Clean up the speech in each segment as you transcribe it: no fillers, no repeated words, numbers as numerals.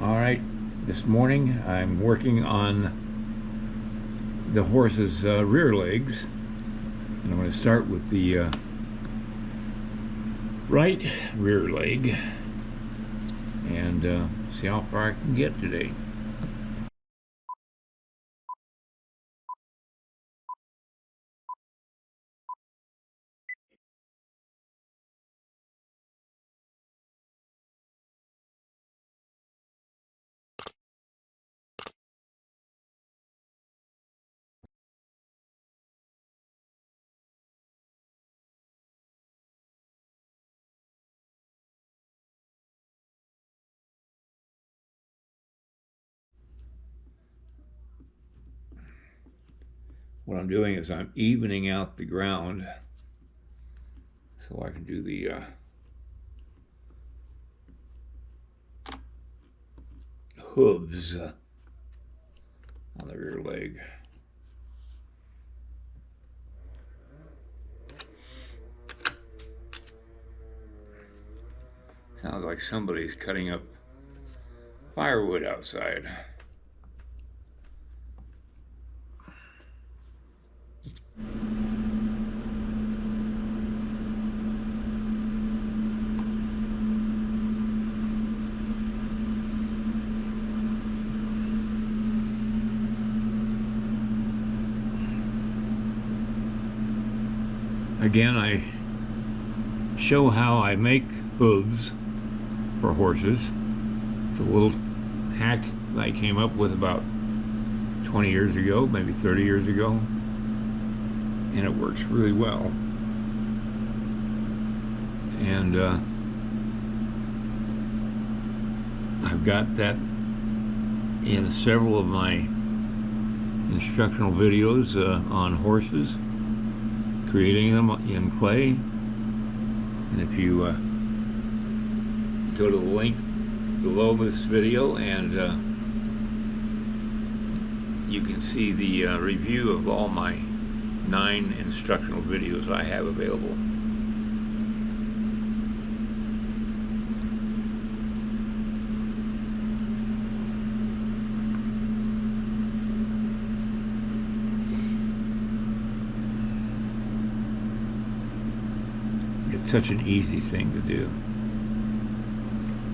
All right, this morning I'm working on the horse's rear legs, and I'm going to start with the right rear leg and see how far I can get today. What I'm doing is I'm evening out the ground so I can do the hooves on the rear leg. Sounds like somebody's cutting up firewood outside. Again, I show how I make hooves for horses. It's a little hack that I came up with about 20 years ago, maybe 30 years ago, and it works really well. And I've got that in several of my instructional videos on horses, creating them in clay. And if you go to the link below this video, and you can see the review of all my 9 instructional videos I have available. It's such an easy thing to do.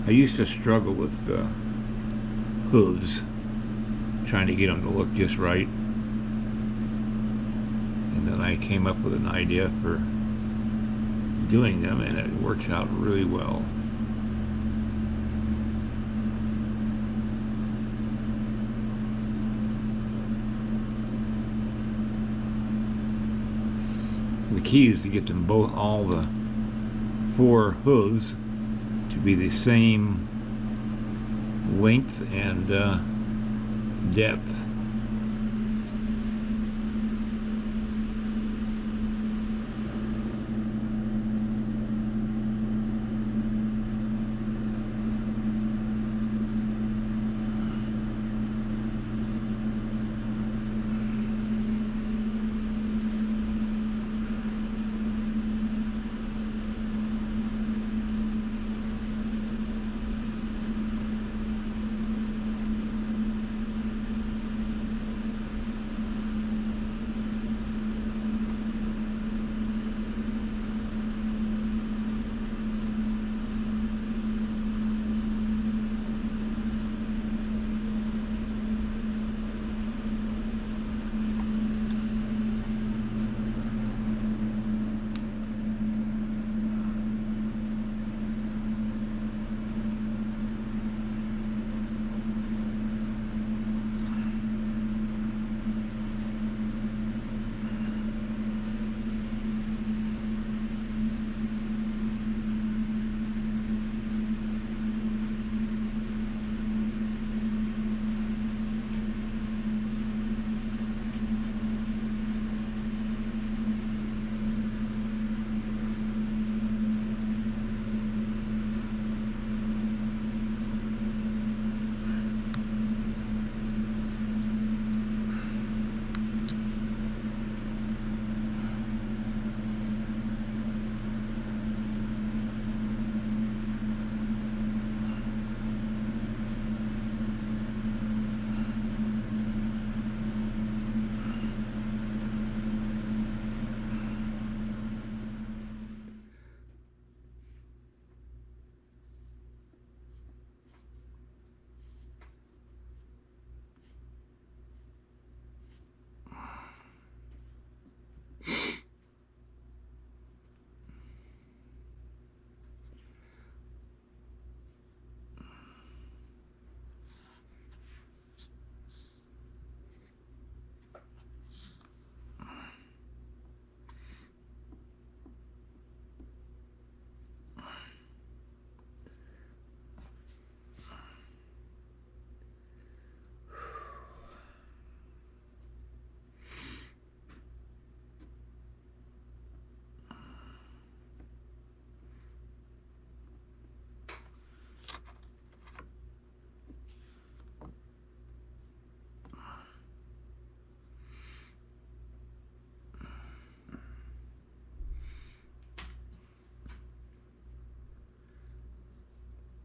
I used to struggle with hooves, trying to get them to look just right, and then I came up with an idea for doing them, and it works out really well. The key is to get them both, all the 4 hooves, to be the same length and depth.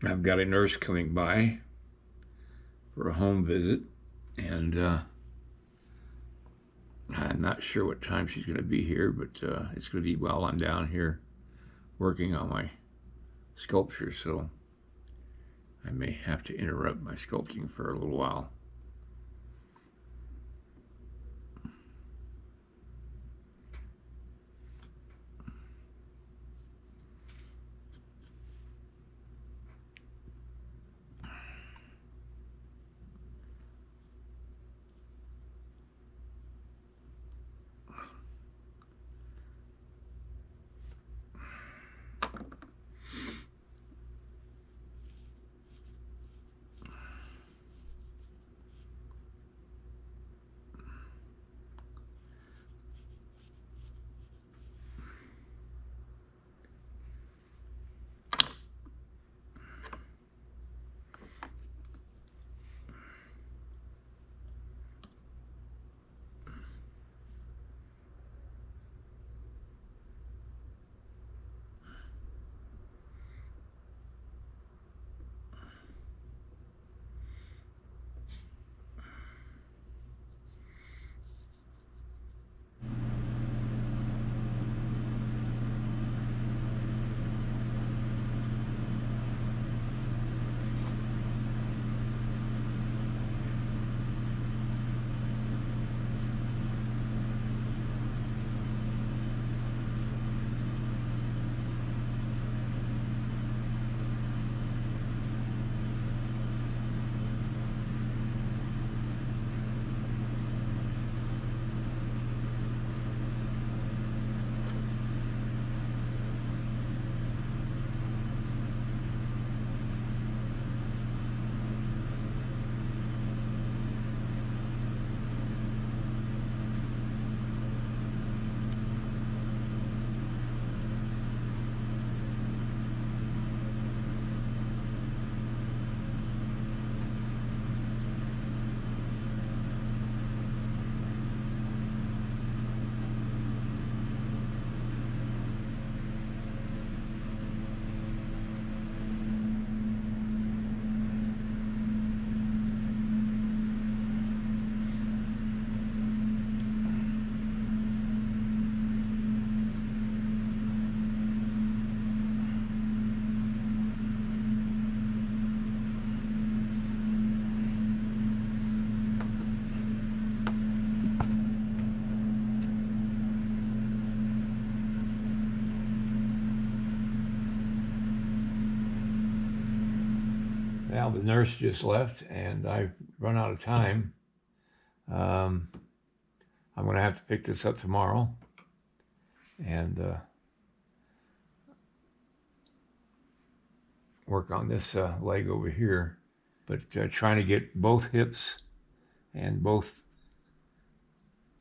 I've got a nurse coming by for a home visit, and I'm not sure what time she's going to be here, but it's going to be while I'm down here working on my sculpture, so I may have to interrupt my sculpting for a little while. Well, the nurse just left, and I've run out of time. I'm going to have to pick this up tomorrow and work on this leg over here. But trying to get both hips and both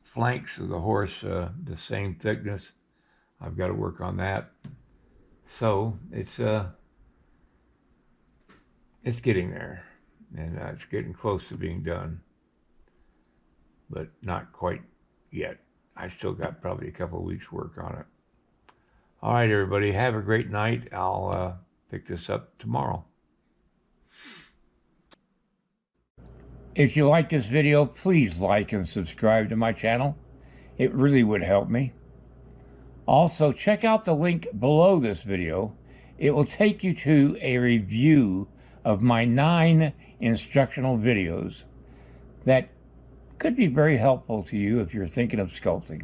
flanks of the horse the same thickness, I've got to work on that. So it's getting there, and it's getting close to being done, but not quite yet. I still got probably a couple of weeks work on it. All right, everybody, have a great night. I'll pick this up tomorrow. If you like this video, please like and subscribe to my channel. It really would help me. Also, check out the link below this video. It will take you to a review of my 9 instructional videos that could be very helpful to you if you're thinking of sculpting.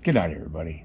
Good night, everybody.